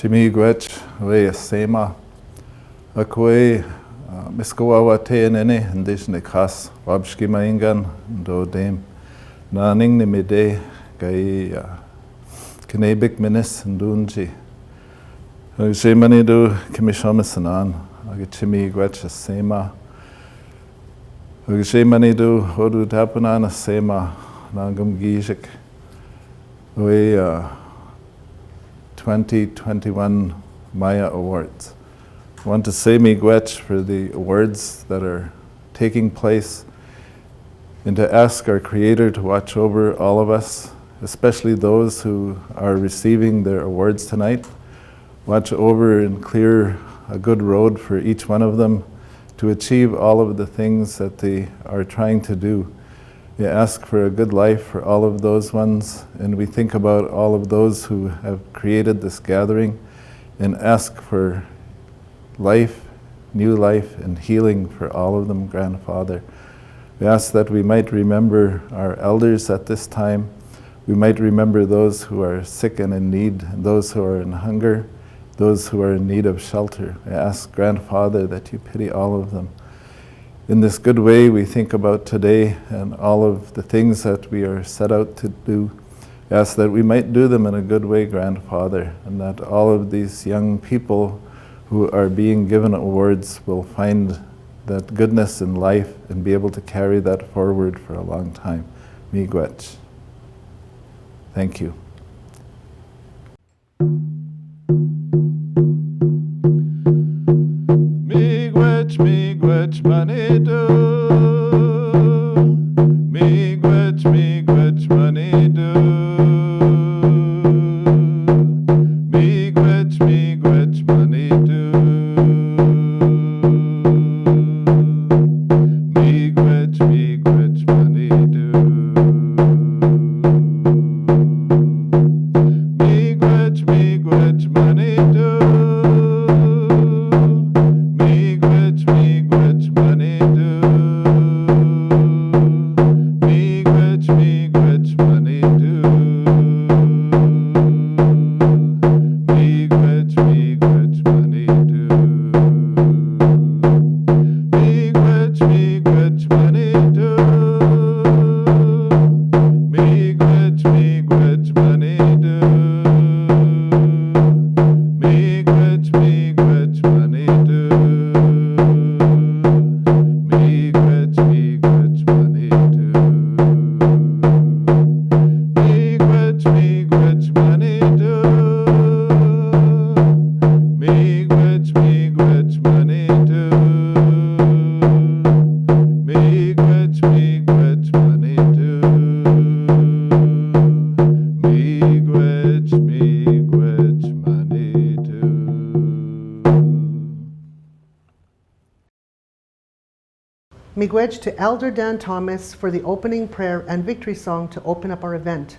Chimigwech, we Sema, Akwe, Miskowawa te nene, and this Nikas, Wabski Maingan, do dame, Naning Nimide, Gai Kinebik Minis and Dunji. Shemani do Kimishomisanan, Chimigwech, Sema. Shemani do Hodu Tapunan, Sema, Nangam Gijik. We 2021 MIYAA Awards. I want to say miigwech for the awards that are taking place and to ask our Creator to watch over all of us, especially those who are receiving their awards tonight. Watch over and clear a good road for each one of them to achieve all of the things that they are trying to do. We ask for a good life for all of those ones, and we think about all of those who have created this gathering and ask for life, new life, and healing for all of them, Grandfather. We ask that we might remember our elders at this time. We might remember those who are sick and in need, those who are in hunger, those who are in need of shelter. I ask, Grandfather, that you pity all of them. In this good way we think about today and all of the things that we are set out to do. I ask that we might do them in a good way, Grandfather, and that all of these young people who are being given awards will find that goodness in life and be able to carry that forward for a long time. Miigwech. Thank you. Miigwech manidu, miigwech manidu, miigwech manidu, miigwech manidu, miigwech manidu. Miigwech to Elder Dan Thomas for the opening prayer and victory song to open up our event.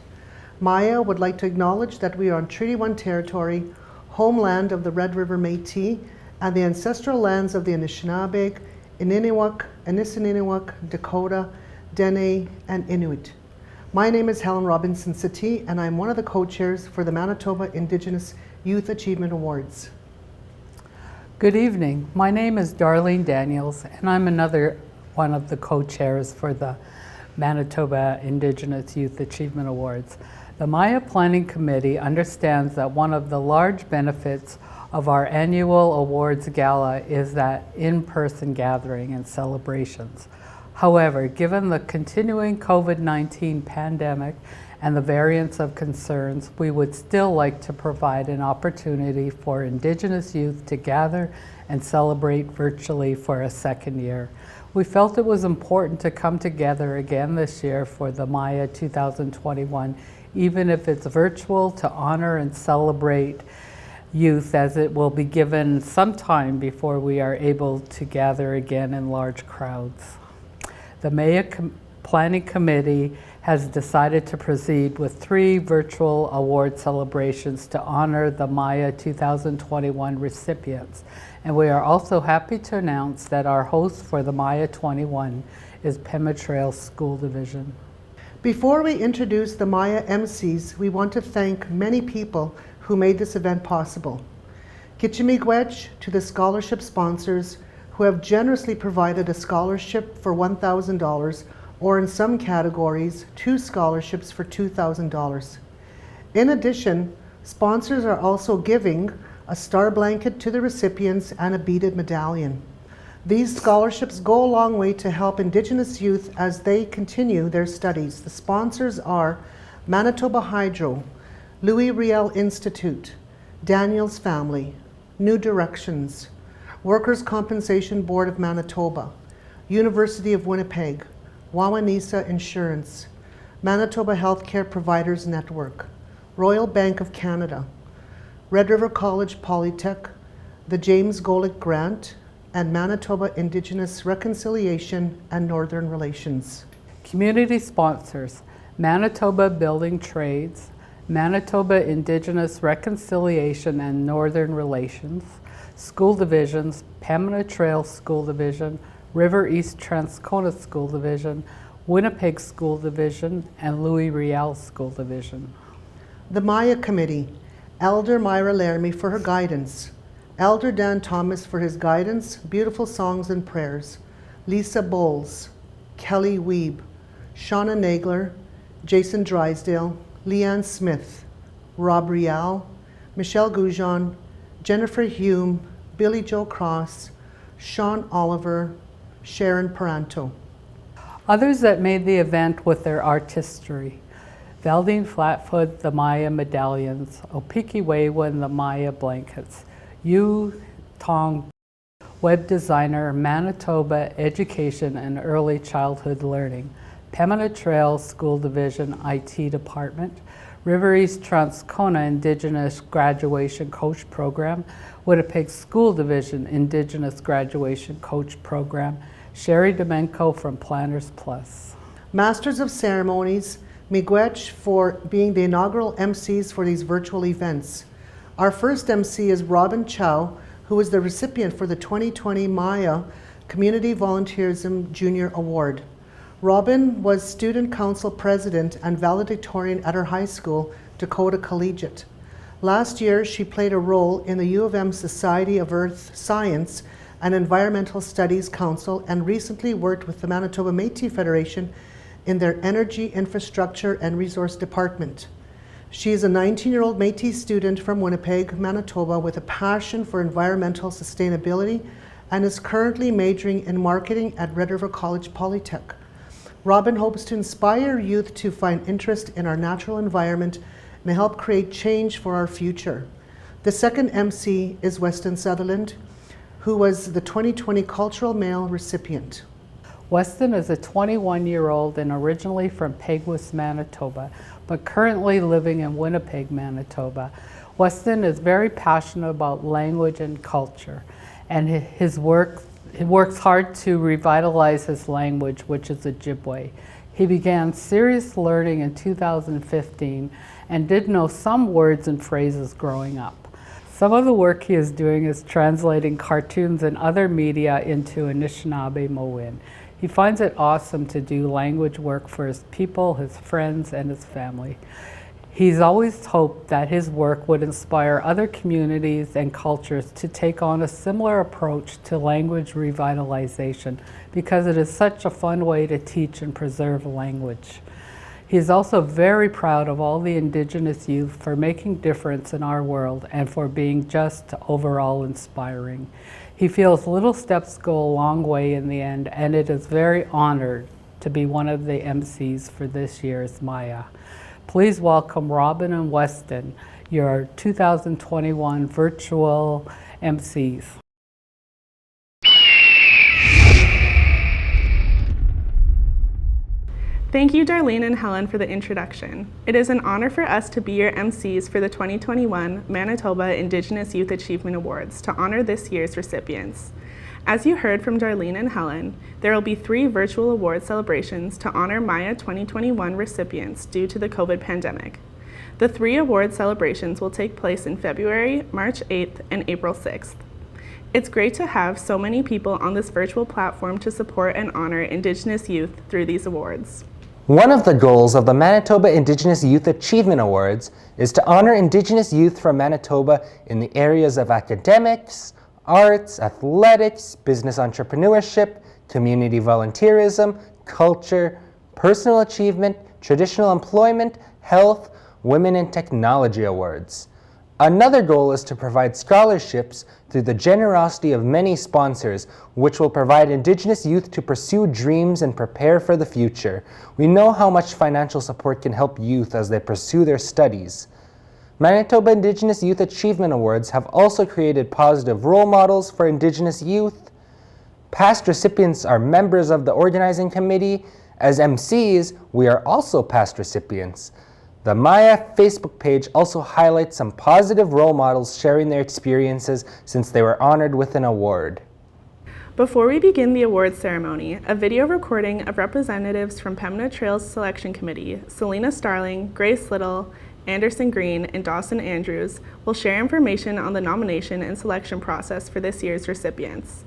MIYAA would like to acknowledge that we are on Treaty 1 territory, homeland of the Red River Métis, and the ancestral lands of the Anishinaabe, Ininiwak, Anisiniwak, Dakota, Dene, and Inuit. My name is Helen Robinson Satie, and I'm one of the co-chairs for the Manitoba Indigenous Youth Achievement Awards. Good evening. My name is Darlene Daniels, and I'm another one of the co-chairs for the Manitoba Indigenous Youth Achievement Awards. The MIYAA Planning Committee understands that one of the large benefits of our annual awards gala is that in-person gathering and celebrations. However, given the continuing COVID-19 pandemic and the variance of concerns, we would still like to provide an opportunity for Indigenous youth to gather and celebrate virtually for a second year. We felt it was important to come together again this year for the MIYAA 2021, even if it's virtual, to honor and celebrate youth, as it will be given some time before we are able to gather again in large crowds. The MIYAA Planning Committee has decided to proceed with 3 virtual award celebrations to honor the MIYAA 2021 recipients. And we are also happy to announce that our host for the MIYAA 21 is Pema Trail School Division. Before we introduce the MIYAA MCs, we want to thank many people who made this event possible. Miigwech to the scholarship sponsors who have generously provided a scholarship for $1,000 or in some categories, 2 scholarships for $2,000. In addition, sponsors are also giving a star blanket to the recipients and a beaded medallion. These scholarships go a long way to help Indigenous youth as they continue their studies. The sponsors are Manitoba Hydro, Louis Riel Institute, Daniel's Family, New Directions, Workers' Compensation Board of Manitoba, University of Winnipeg, Wawanesa Insurance, Manitoba Healthcare Providers Network, Royal Bank of Canada, Red River College Polytech, the James Golic Grant, and Manitoba Indigenous Reconciliation and Northern Relations. Community sponsors: Manitoba Building Trades, Manitoba Indigenous Reconciliation and Northern Relations, School Divisions, Pema Trail School Division, River East Transcona School Division, Winnipeg School Division, and Louis Riel School Division. The MIYAA Committee: Elder Myra Laramie for her guidance, Elder Dan Thomas for his guidance, beautiful songs and prayers, Lisa Bowles, Kelly Weeb, Shauna Nagler, Jason Drysdale, Leanne Smith, Rob Rial, Michelle Goujon, Jennifer Hume, Billy Joe Cross, Sean Oliver, Sharon Paranto. Others that made the event with their artistry: Veldine Flatfoot, the MIYAA medallions, Opiki Waywin, the MIYAA blankets, Yu Tong, web designer, Manitoba Education and Early Childhood Learning, Pema Trail School Division IT Department, River East Transcona Indigenous Graduation Coach Program, Winnipeg School Division Indigenous Graduation Coach Program, Sherry Domenko from Planners Plus. Masters of Ceremonies: Miigwech for being the inaugural MCs for these virtual events. Our first MC is Robin Chow, who is the recipient for the 2020 MIYAA Community Volunteerism Junior Award. Robin was Student Council President and valedictorian at her high school, Dakota Collegiate. Last year, she played a role in the U of M Society of Earth Science and Environmental Studies Council and recently worked with the Manitoba Métis Federation in their Energy, Infrastructure and Resource Department. She is a 19-year-old Métis student from Winnipeg, Manitoba, with a passion for environmental sustainability and is currently majoring in marketing at Red River College Polytech. Robin hopes to inspire youth to find interest in our natural environment and help create change for our future. The second MC is Weston Sutherland, who was the 2020 Cultural Mail recipient. Weston is a 21-year-old and originally from Peguis, Manitoba, but currently living in Winnipeg, Manitoba. Weston is very passionate about language and culture, and he works hard to revitalize his language, which is Ojibwe. He began serious learning in 2015 and did know some words and phrases growing up. Some of the work he is doing is translating cartoons and other media into Anishinaabe Mowin. He finds it awesome to do language work for his people, his friends, and his family. He's always hoped that his work would inspire other communities and cultures to take on a similar approach to language revitalization because it is such a fun way to teach and preserve language. He is also very proud of all the Indigenous youth for making difference in our world and for being just overall inspiring. He feels little steps go a long way in the end, and it is very honored to be one of the MCs for this year's MIYAA. Please welcome Robin and Weston, your 2021 virtual MCs. Thank you, Darlene and Helen, for the introduction. It is an honor for us to be your MCs for the 2021 Manitoba Indigenous Youth Achievement Awards to honor this year's recipients. As you heard from Darlene and Helen, there will be 3 virtual award celebrations to honor MIYAA 2021 recipients due to the COVID pandemic. The 3 award celebrations will take place in February, March 8th, and April 6th. It's great to have so many people on this virtual platform to support and honor Indigenous youth through these awards. One of the goals of the Manitoba Indigenous Youth Achievement Awards is to honor Indigenous youth from Manitoba in the areas of academics, arts, athletics, business entrepreneurship, community volunteerism, culture, personal achievement, traditional employment, health, women in technology awards. Another goal is to provide scholarships through the generosity of many sponsors, which will provide Indigenous youth to pursue dreams and prepare for the future. We know how much financial support can help youth as they pursue their studies. Manitoba Indigenous Youth Achievement Awards have also created positive role models for Indigenous youth. Past recipients are members of the organizing committee. As MCs, we are also past recipients. The MIYAA Facebook page also highlights some positive role models sharing their experiences since they were honored with an award. Before we begin the awards ceremony, a video recording of representatives from Pema Trails Selection Committee, Selena Starling, Grace Little, Anderson Green, and Dawson Andrews will share information on the nomination and selection process for this year's recipients.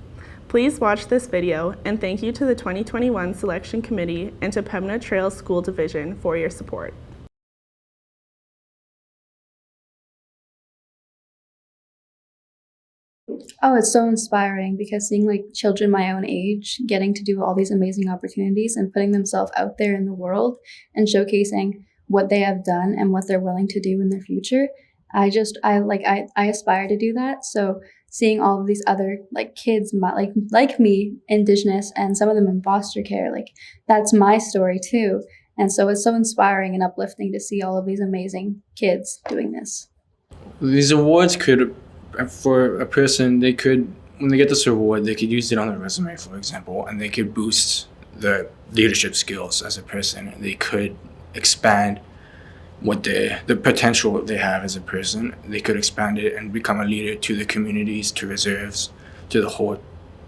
Please watch this video, and thank you to the 2021 Selection Committee and to Pema Trails School Division for your support. Oh, it's so inspiring because seeing like children my own age getting to do all these amazing opportunities and putting themselves out there in the world and showcasing what they have done and what they're willing to do in their future. I aspire to do that. So seeing all of these other like kids like me, Indigenous, and some of them in foster care, like that's my story too. And so it's so inspiring and uplifting to see all of these amazing kids doing this. These awards could, for a person, they could, when they get this award, they could use it on their resume, for example, and they could boost their leadership skills as a person. They could expand what the potential they have as a person. They could expand it and become a leader to the communities, to reserves, to the whole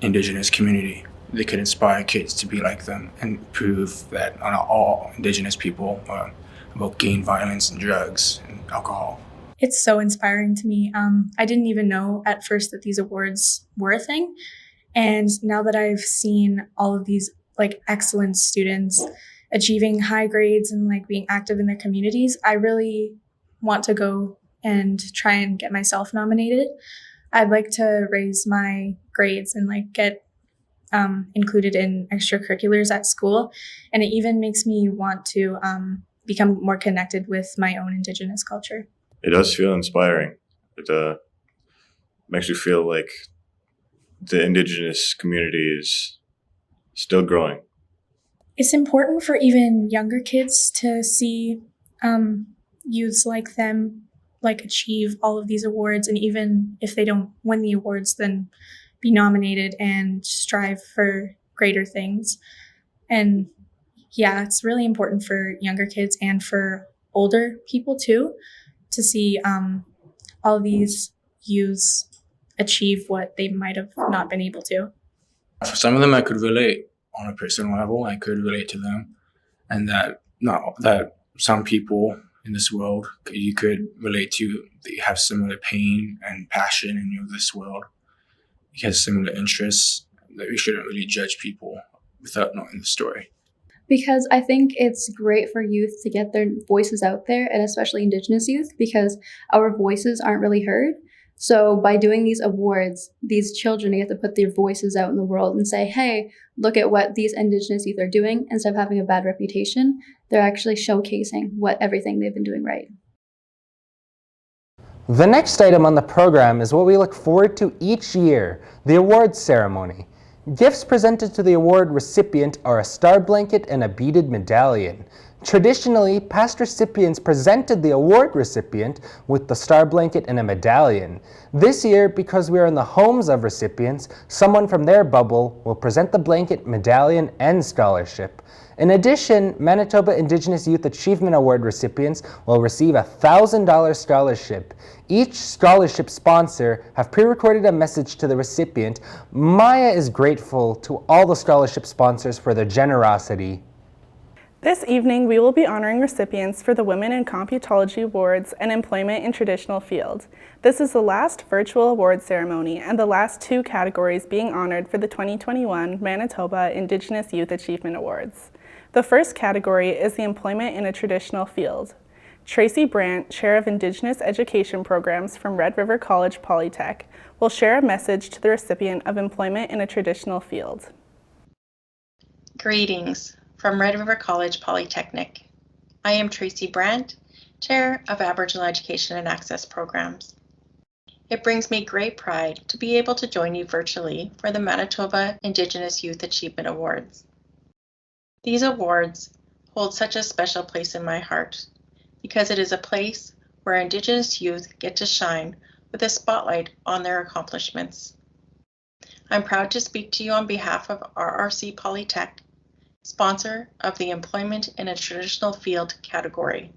Indigenous community. They could inspire kids to be like them and prove that not all Indigenous people are about gang violence and drugs and alcohol. It's so inspiring to me. I didn't even know at first that these awards were a thing. And now that I've seen all of these like excellent students achieving high grades and like being active in their communities, I really want to go and try and get myself nominated. I'd like to raise my grades and like get included in extracurriculars at school. And it even makes me want to become more connected with my own Indigenous culture. It does feel inspiring. It makes you feel like the Indigenous community is still growing. It's important for even younger kids to see youths like them like achieve all of these awards, and even if they don't win the awards, then be nominated and strive for greater things. And yeah, it's really important for younger kids and for older people too, to see all of these youths achieve what they might have not been able to. For some of them, I could relate on a personal level. I could relate to them, and that some people in this world you could relate to. They have similar pain and passion in this world. He has similar interests. That we shouldn't really judge people without knowing the story. Because I think it's great for youth to get their voices out there, and especially Indigenous youth, because our voices aren't really heard. So by doing these awards, these children get to put their voices out in the world and say, hey, look at what these Indigenous youth are doing. Instead of having a bad reputation, they're actually showcasing everything they've been doing right. The next item on the program is what we look forward to each year, the awards ceremony. Gifts presented to the award recipient are a star blanket and a beaded medallion. Traditionally, past recipients presented the award recipient with the star blanket and a medallion. This year, because we are in the homes of recipients, someone from their bubble will present the blanket, medallion, and scholarship. In addition, Manitoba Indigenous Youth Achievement Award recipients will receive a $1,000 scholarship. Each scholarship sponsor have pre-recorded a message to the recipient. MIYAA is grateful to all the scholarship sponsors for their generosity. This evening, we will be honoring recipients for the Women in Computology Awards and Employment in Traditional Field. This is the last virtual award ceremony and the last two categories being honored for the 2021 Manitoba Indigenous Youth Achievement Awards. The first category is the employment in a traditional field. Tracy Brandt, Chair of Indigenous Education Programs from Red River College Polytech, will share a message to the recipient of employment in a traditional field. Greetings from Red River College Polytechnic. I am Tracy Brandt, Chair of Aboriginal Education and Access Programs. It brings me great pride to be able to join you virtually for the Manitoba Indigenous Youth Achievement Awards. These awards hold such a special place in my heart because it is a place where Indigenous youth get to shine with a spotlight on their accomplishments. I'm proud to speak to you on behalf of RRC Polytech, sponsor of the Employment in a Traditional Field category.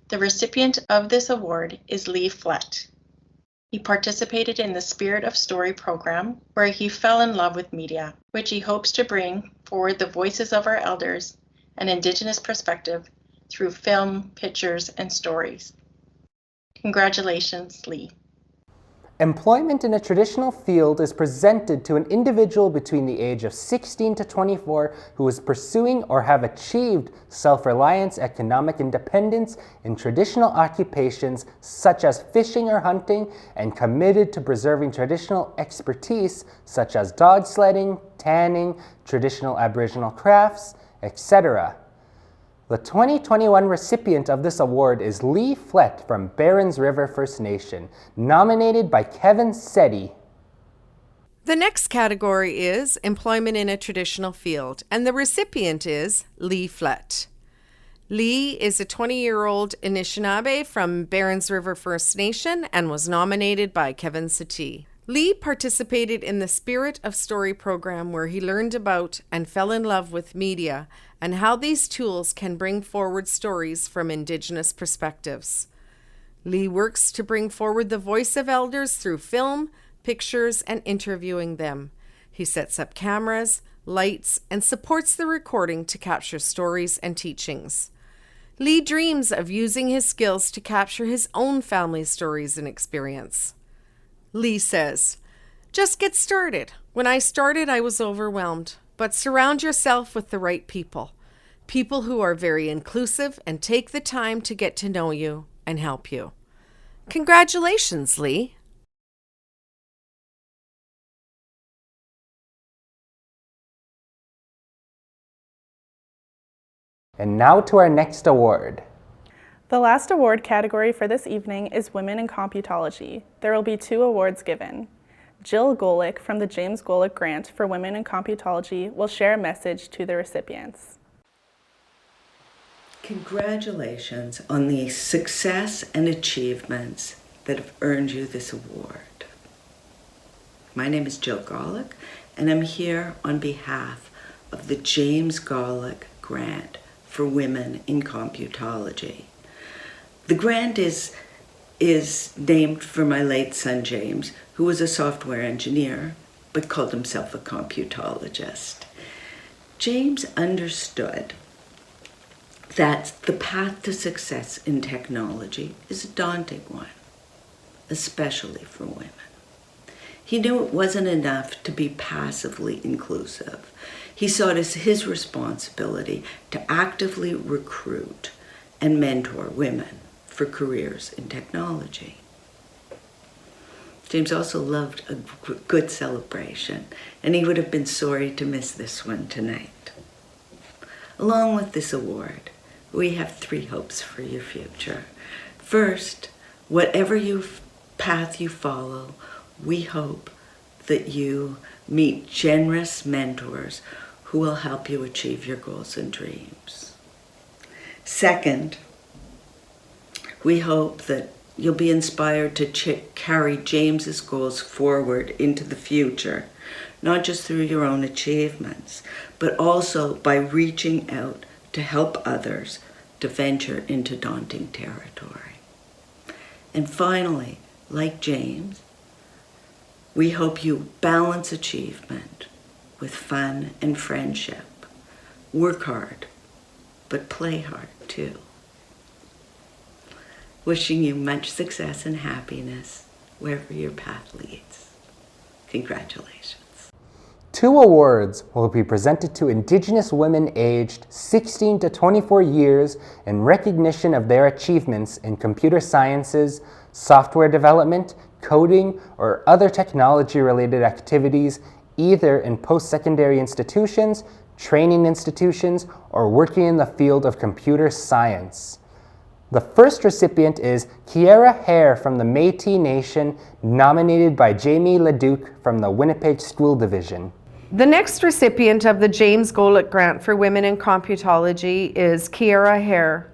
The recipient of this award is Lee Flett. He participated in the Spirit of Story program, where he fell in love with media, which he hopes to bring forward the voices of our elders and Indigenous perspective through film, pictures, and stories. Congratulations, Lee. Employment in a traditional field is presented to an individual between the age of 16 to 24 who is pursuing or have achieved self-reliance, economic independence in traditional occupations such as fishing or hunting, and committed to preserving traditional expertise such as dog sledding, tanning, traditional Aboriginal crafts, etc. The 2021 recipient of this award is Lee Flett from Barons River First Nation, nominated by Kevin Setti. The next category is employment in a traditional field, and the recipient is Lee Flett. Lee is a 20-year-old Anishinaabe from Barons River First Nation and was nominated by Kevin Setti. Lee participated in the Spirit of Story program, where he learned about and fell in love with media and how these tools can bring forward stories from Indigenous perspectives. Lee works to bring forward the voice of elders through film, pictures, and interviewing them. He sets up cameras, lights, and supports the recording to capture stories and teachings. Lee dreams of using his skills to capture his own family stories and experience. Lee says, "Just get started. When I started, I was overwhelmed, but surround yourself with the right people. People who are very inclusive and take the time to get to know you and help you." Congratulations, Lee. And now to our next award. The last award category for this evening is Women in Computology. There will be 2 awards given. Jill Golic from the James Golic Grant for Women in Computology will share a message to the recipients. Congratulations on the success and achievements that have earned you this award. My name is Jill Golic, and I'm here on behalf of the James Golic Grant for Women in Computology. The grant is named for my late son, James, who was a software engineer, but called himself a computologist. James understood that the path to success in technology is a daunting one, especially for women. He knew it wasn't enough to be passively inclusive. He saw it as his responsibility to actively recruit and mentor women for careers in technology. James also loved a good celebration, and he would have been sorry to miss this one tonight. Along with this award, we have 3 hopes for your future. First, whatever path you follow, we hope that you meet generous mentors who will help you achieve your goals and dreams. Second, we hope that you'll be inspired to carry James's goals forward into the future, not just through your own achievements, but also by reaching out to help others to venture into daunting territory. And finally, like James, we hope you balance achievement with fun and friendship. Work hard, but play hard too. Wishing you much success and happiness wherever your path leads. Congratulations. 2 awards will be presented to Indigenous women aged 16 to 24 years in recognition of their achievements in computer sciences, software development, coding, or other technology-related activities, either in post-secondary institutions, training institutions, or working in the field of computer science. The first recipient is Kiera Hare from the Métis Nation, nominated by Jamie Leduc from the Winnipeg School Division. The next recipient of the James Golic Grant for Women in Computology is Kiera Hare.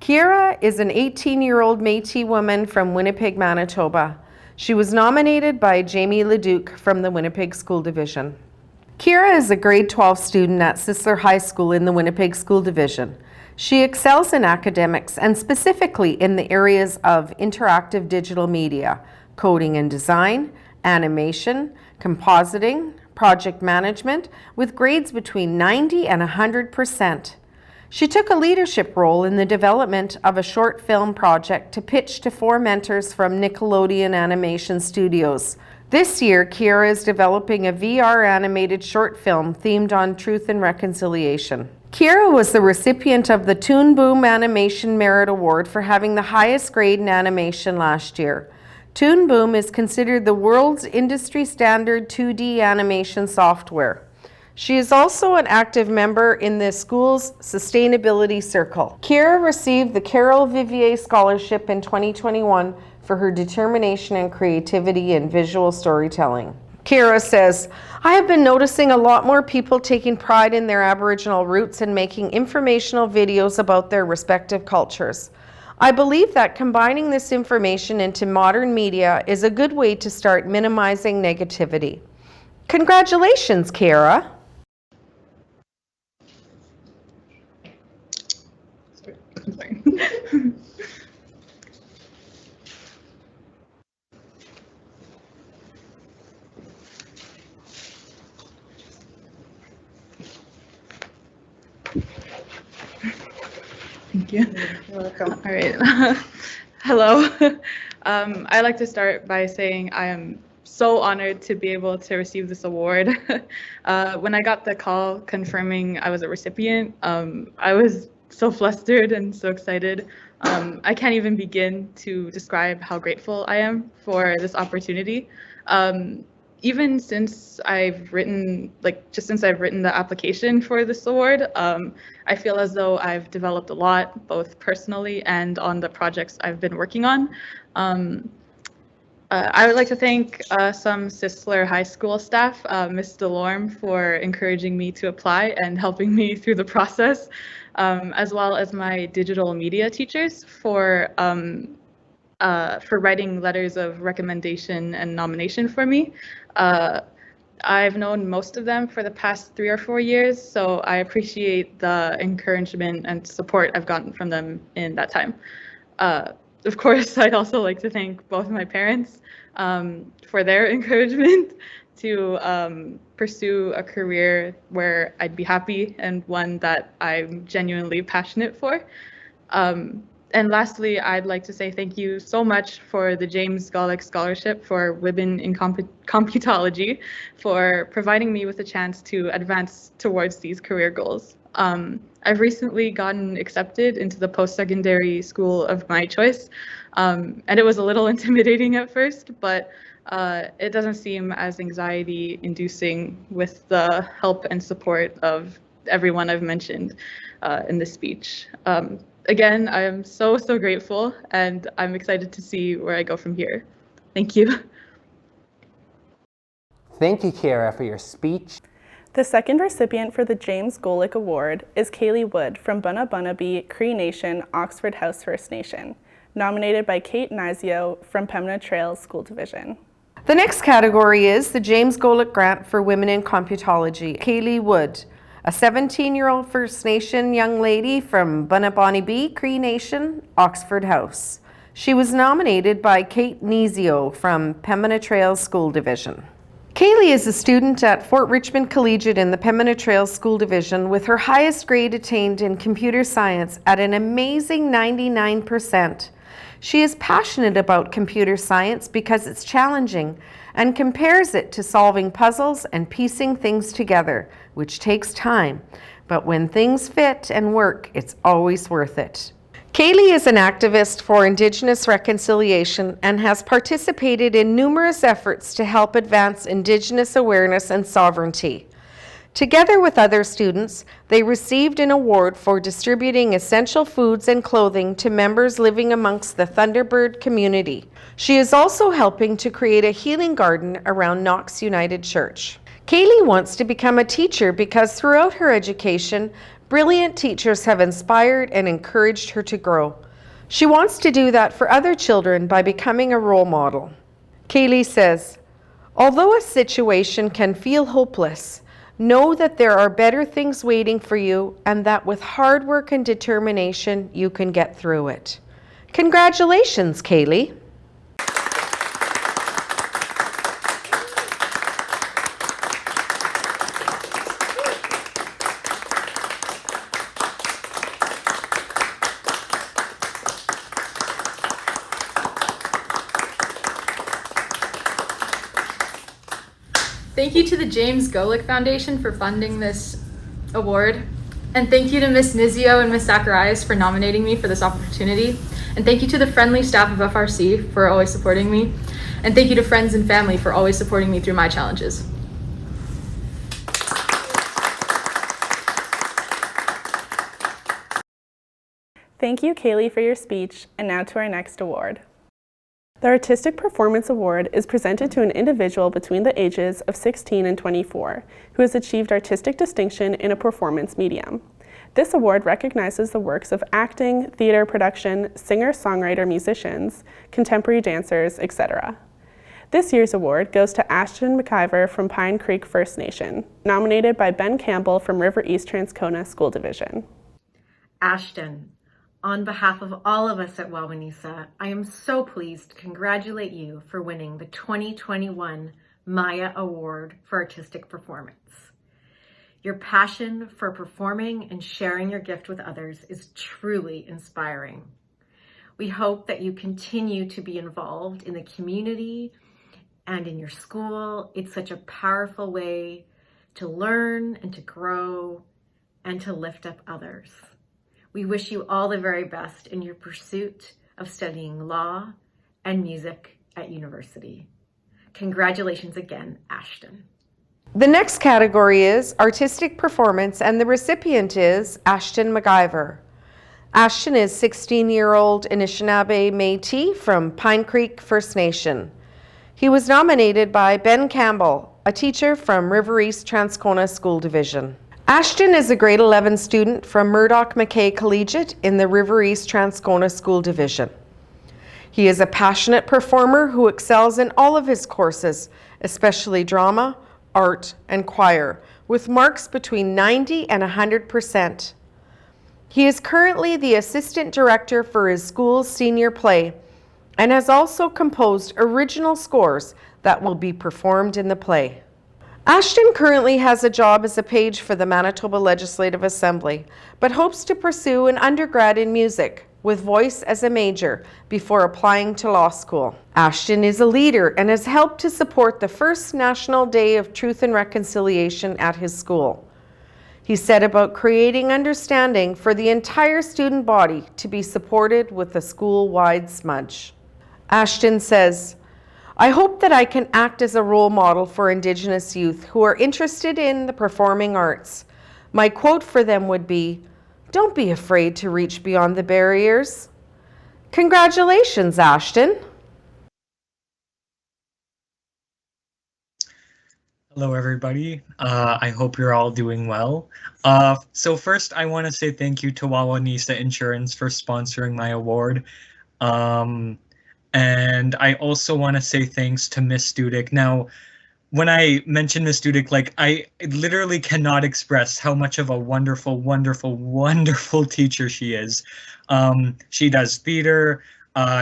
Kiera is an 18-year-old Métis woman from Winnipeg, Manitoba. She was nominated by Jamie Leduc from the Winnipeg School Division. Kiera is a grade 12 student at Sisler High School in the Winnipeg School Division. She excels in academics and specifically in the areas of interactive digital media, coding and design, animation, compositing, project management, with grades between 90 and 100%. She took a leadership role in the development of a short film project to pitch to 4 mentors from Nickelodeon Animation Studios. This year, Kiera is developing a VR animated short film themed on truth and reconciliation. Kiera was the recipient of the Toon Boom Animation Merit Award for having the highest grade in animation last year. Toon Boom is considered the world's industry standard 2D animation software. She is also an active member in the school's Sustainability Circle. Kiera received the Carol Vivier Scholarship in 2021 for her determination and creativity in visual storytelling. Kiera says, "I have been noticing a lot more people taking pride in their Aboriginal roots and making informational videos about their respective cultures. I believe that combining this information into modern media is a good way to start minimizing negativity." Congratulations, Kiera. Thank you. You're welcome. All right. Hello. I'd like to start by saying I am so honored to be able to receive this award. When I got the call confirming I was a recipient, I was so flustered and so excited. I can't even begin to describe how grateful I am for this opportunity. Even since I've written, since I've written the application for this award, I feel as though I've developed a lot, both personally and on the projects I've been working on. I would like to thank some Sisler High School staff, Ms. DeLorme, for encouraging me to apply and helping me through the process, as well as my digital media teachers for writing letters of recommendation and nomination for me. I've known most of them for the past 3 or 4 years, so I appreciate the encouragement and support I've gotten from them in that time. Of course, I'd also like to thank both my parents for their encouragement to pursue a career where I'd be happy and one that I'm genuinely passionate for. And lastly, I'd like to say thank you so much for the James Golic Scholarship for Women in Computology for providing me with a chance to advance towards these career goals. I've recently gotten accepted into the post-secondary school of my choice, and it was a little intimidating at first, but it doesn't seem as anxiety-inducing with the help and support of everyone I've mentioned in this speech. Again, I am so grateful, and I'm excited to see where I go from here. Thank you. Thank you, Kiera, for your speech. The second recipient for the James Golic Award is Kaylee Wood from Bunabunabee Cree Nation, Oxford House First Nation, nominated by Kate Nazio from Pema Trails School Division. The next category is the James Golic Grant for Women in Computology. Kaylee Wood, a 17-year-old First Nation young lady from Bunabunabee Cree Nation, Oxford House. She was nominated by Kate Nazio from Pema Trails School Division. Kaylee is a student at Fort Richmond Collegiate in the Pema Trails School Division with her highest grade attained in computer science at an amazing 99%. She is passionate about computer science because it's challenging and compares it to solving puzzles and piecing things together, which takes time. But when things fit and work, it's always worth it. Kaylee is an activist for Indigenous reconciliation and has participated in numerous efforts to help advance Indigenous awareness and sovereignty. Together with other students, they received an award for distributing essential foods and clothing to members living amongst the Thunderbird community. She is also helping to create a healing garden around Knox United Church. Kaylee wants to become a teacher because throughout her education, brilliant teachers have inspired and encouraged her to grow. She wants to do that for other children by becoming a role model. Kaylee says, "Although a situation can feel hopeless, know that there are better things waiting for you and that with hard work and determination, you can get through it." Congratulations, Kaylee. Thank you to the James Golic Foundation for funding this award. And thank you to Ms. Nizio and Ms. Zacharias for nominating me for this opportunity. And thank you to the friendly staff of FRC for always supporting me. And thank you to friends and family for always supporting me through my challenges. Thank you, Kaylee, for your speech. And now to our next award. The Artistic Performance Award is presented to an individual between the ages of 16 and 24 who has achieved artistic distinction in a performance medium. This award recognizes the works of acting, theater production, singer, songwriter, musicians, contemporary dancers, etc. This year's award goes to Ashton McIver from Pine Creek First Nation, nominated by Ben Campbell from River East Transcona School Division. Ashton, on behalf of all of us at Wawanesa, I am so pleased to congratulate you for winning the 2021 MIYAA Award for Artistic Performance. Your passion for performing and sharing your gift with others is truly inspiring. We hope that you continue to be involved in the community and in your school. It's such a powerful way to learn and to grow and to lift up others. We wish you all the very best in your pursuit of studying law and music at university. Congratulations again, Ashton. The next category is Artistic Performance, and the recipient is Ashton McIver. Ashton is 16-year-old Anishinaabe Métis from Pine Creek First Nation. He was nominated by Ben Campbell, a teacher from River East Transcona School Division. Ashton is a grade 11 student from Murdoch McKay Collegiate in the River East Transcona School Division. He is a passionate performer who excels in all of his courses, especially drama, art, and choir, with marks between 90 and 100%. He is currently the assistant director for his school's senior play and has also composed original scores that will be performed in the play. Ashton currently has a job as a page for the Manitoba Legislative Assembly, but hopes to pursue an undergrad in music, with voice as a major, before applying to law school. Ashton is a leader and has helped to support the first National Day of Truth and Reconciliation at his school. He set about creating understanding for the entire student body to be supported with a school-wide smudge. Ashton says, "I hope that I can act as a role model for Indigenous youth who are interested in the performing arts. My quote for them would be, 'Don't be afraid to reach beyond the barriers.'" Congratulations, Ashton. Hello, everybody. I hope you're all doing well. So first, I want to say thank you to Wawanesa Insurance for sponsoring my award. And I also want to say thanks to Miss Dudick. Now, when I mention Miss Dudick, like, I literally cannot express how much of a wonderful, wonderful, wonderful teacher she is. She does theater,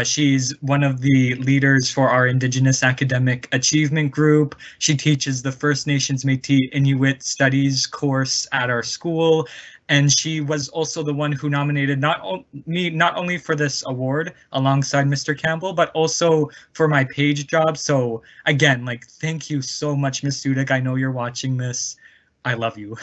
She's one of the leaders for our Indigenous Academic Achievement Group. She teaches the First Nations Métis Inuit Studies course at our school. And she was also the one who nominated me not only for this award alongside Mr. Campbell, but also for my page job. So again, like, thank you so much, Ms. Dudek. I know you're watching this. I love you.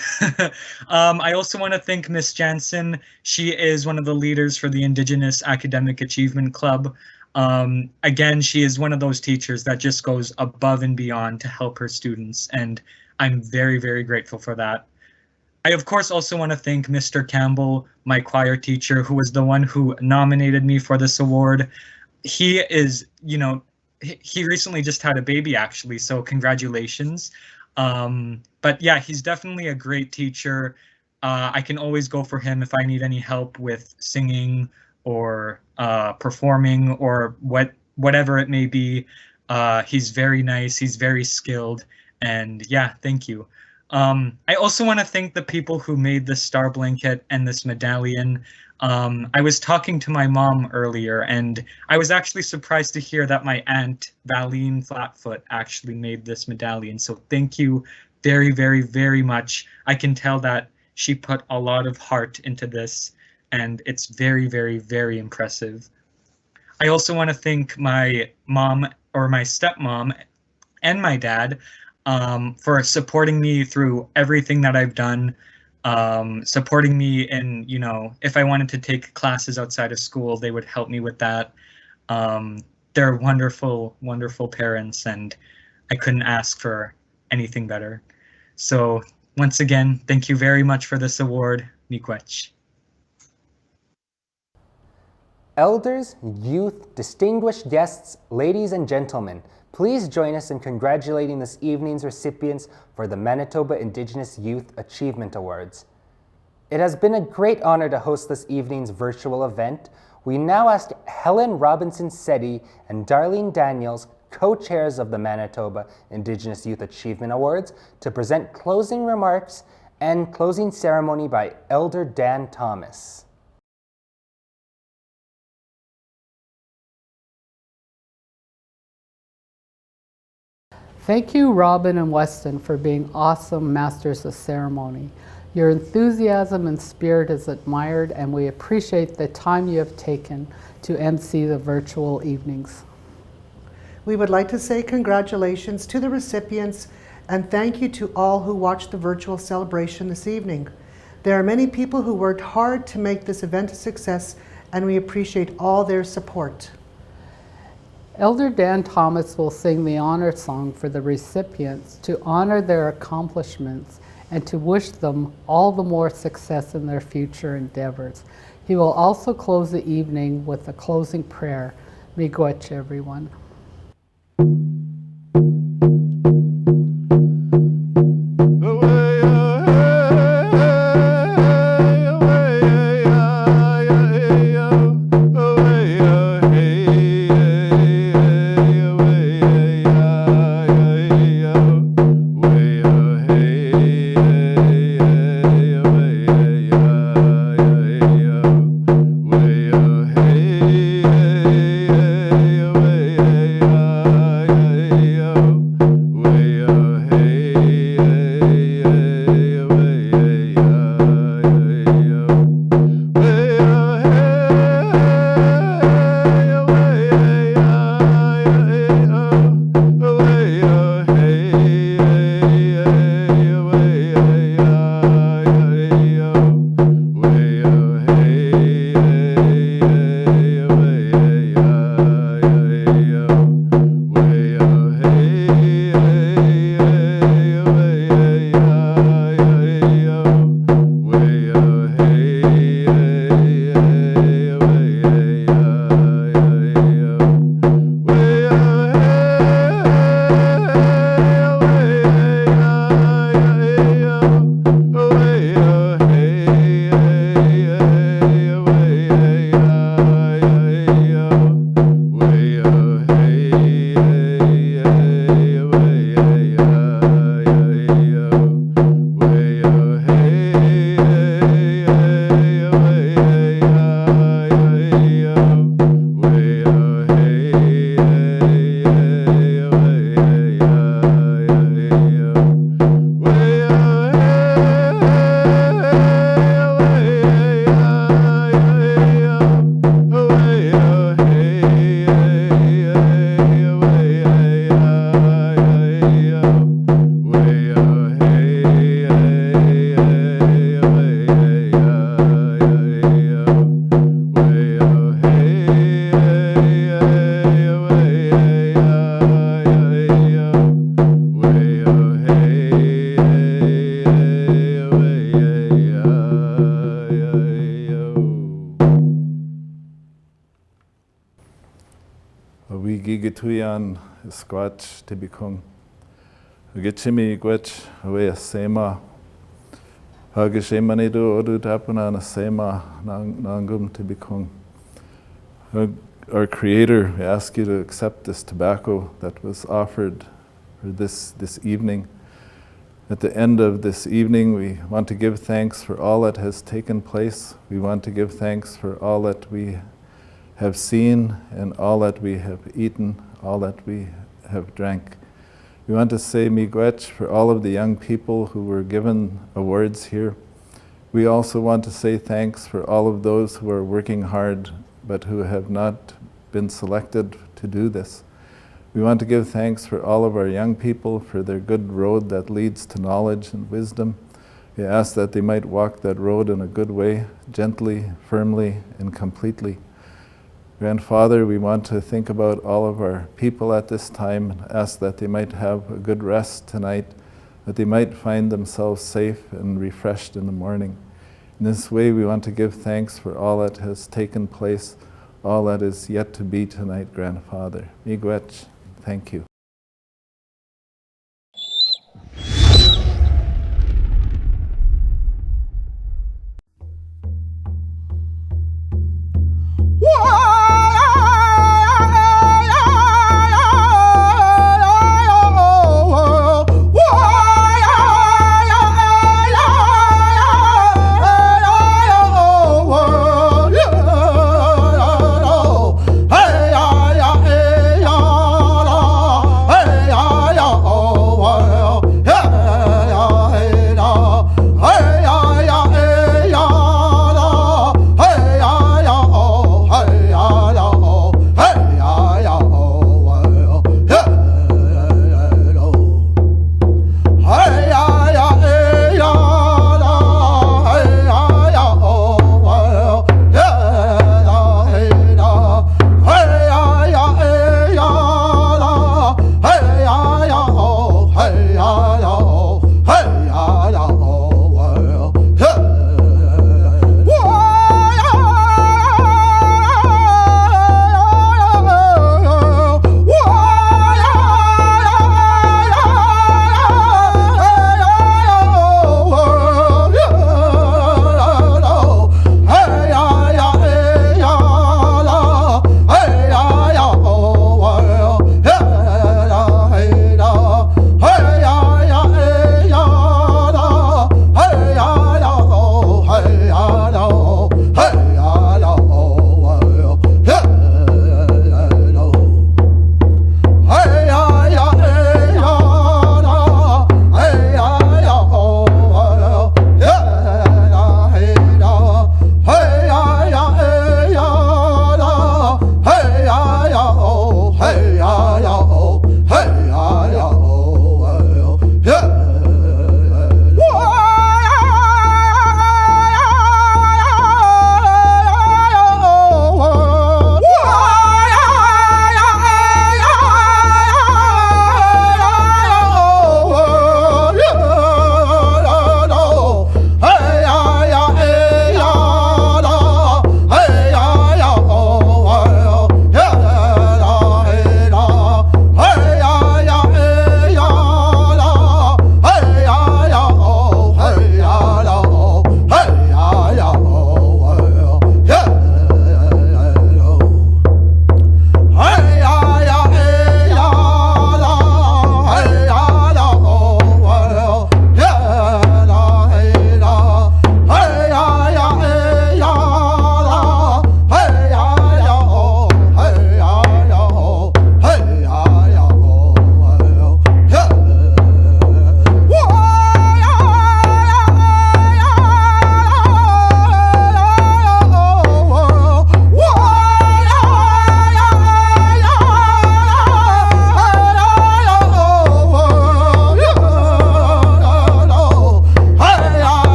I also want to thank Miss Jansen. She is one of the leaders for the Indigenous Academic Achievement Club. Again, she is one of those teachers that just goes above and beyond to help her students, and I'm very, very grateful for that. I, of course, also want to thank Mr. Campbell, my choir teacher, who was the one who nominated me for this award. He is, he recently just had a baby, actually, so congratulations. But yeah, he's definitely a great teacher. I can always go for him if I need any help with singing or performing or whatever it may be. He's very nice, he's very skilled, and yeah, thank you. I also want to thank the people who made this star blanket and this medallion. I was talking to my mom earlier, and I was actually surprised to hear that my aunt, Valine Flatfoot, actually made this medallion. So thank you very, very, very much. I can tell that she put a lot of heart into this, and it's very, very, very impressive. I also want to thank my mom, or my stepmom, and my dad for supporting me through everything that I've done. Supporting me in, if I wanted to take classes outside of school, they would help me with that. They're wonderful, wonderful parents, and I couldn't ask for anything better. So once again, thank you very much for this award. Miigwech. Elders, youth, distinguished guests, ladies and gentlemen, please join us in congratulating this evening's recipients for the Manitoba Indigenous Youth Achievement Awards. It has been a great honor to host this evening's virtual event. We now ask Helen Robinson-Setti and Darlene Daniels, co-chairs of the Manitoba Indigenous Youth Achievement Awards, to present closing remarks and closing ceremony by Elder Dan Thomas. Thank you, Robin and Weston, for being awesome masters of ceremony. Your enthusiasm and spirit is admired, and we appreciate the time you have taken to MC the virtual evenings. We would like to say congratulations to the recipients and thank you to all who watched the virtual celebration this evening. There are many people who worked hard to make this event a success, and we appreciate all their support. Elder Dan Thomas will sing the honor song for the recipients to honor their accomplishments and to wish them all the more success in their future endeavors. He will also close the evening with a closing prayer. Miigwech, everyone. tuyan squatch tibikung. Ugichimi gwech away a sema. Hagishamanidu odu tapuna na sema nangum tibikung. Our Creator, we ask you to accept this tobacco that was offered for this evening. At the end of this evening, we want to give thanks for all that has taken place. We want to give thanks for all that we have seen and all that we have eaten, all that we have drank. We want to say miigwech for all of the young people who were given awards here. We also want to say thanks for all of those who are working hard but who have not been selected to do this. We want to give thanks for all of our young people for their good road that leads to knowledge and wisdom. We ask that they might walk that road in a good way, gently, firmly, and completely. Grandfather, we want to think about all of our people at this time and ask that they might have a good rest tonight, that they might find themselves safe and refreshed in the morning. In this way, we want to give thanks for all that has taken place, all that is yet to be tonight, Grandfather. Miigwech, thank you.